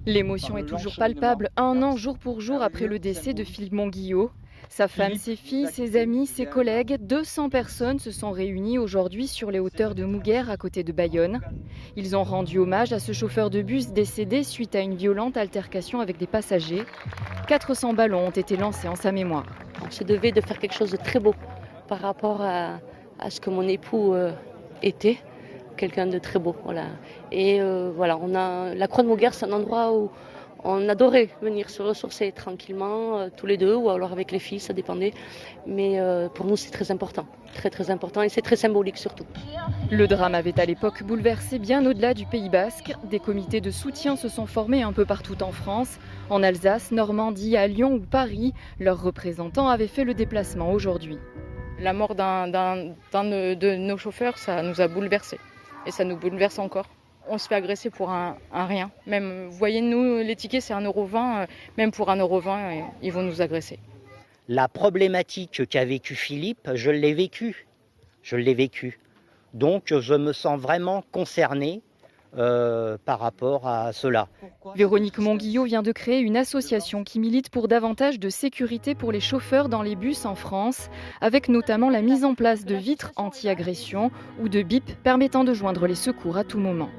L'émotion est toujours palpable, un an jour pour jour après le décès de Philippe Monguillot. Sa femme, ses filles, ses amis, ses collègues, 200 personnes se sont réunies aujourd'hui sur les hauteurs de Mouguer à côté de Bayonne. Ils ont rendu hommage à ce chauffeur de bus décédé suite à une violente altercation avec des passagers. 400 ballons ont été lancés en sa mémoire. On se devait de faire quelque chose de très beau par rapport à ce que mon époux était, quelqu'un de très beau. Voilà. Et voilà, la Croix de Mouguer, c'est un endroit où on adorait venir se ressourcer tranquillement, tous les deux, ou alors avec les filles, ça dépendait. Mais pour nous, c'est très important, très très important, et c'est très symbolique surtout. Le drame avait à l'époque bouleversé bien au-delà du Pays Basque. Des comités de soutien se sont formés un peu partout en France, en Alsace, Normandie, à Lyon ou Paris. Leurs représentants avaient fait le déplacement aujourd'hui. La mort d'un de nos chauffeurs, ça nous a bouleversés. Et ça nous bouleverse encore. On se fait agresser pour un rien. Même, vous voyez, nous, les tickets, c'est 1,20 €. Même pour 1,20 €, ils vont nous agresser. La problématique qu'a vécu Philippe, je l'ai vécue. Donc, je me sens vraiment concerné par rapport à cela. Véronique Monguillot vient de créer une association qui milite pour davantage de sécurité pour les chauffeurs dans les bus en France, avec notamment la mise en place de vitres anti-agression ou de bips permettant de joindre les secours à tout moment.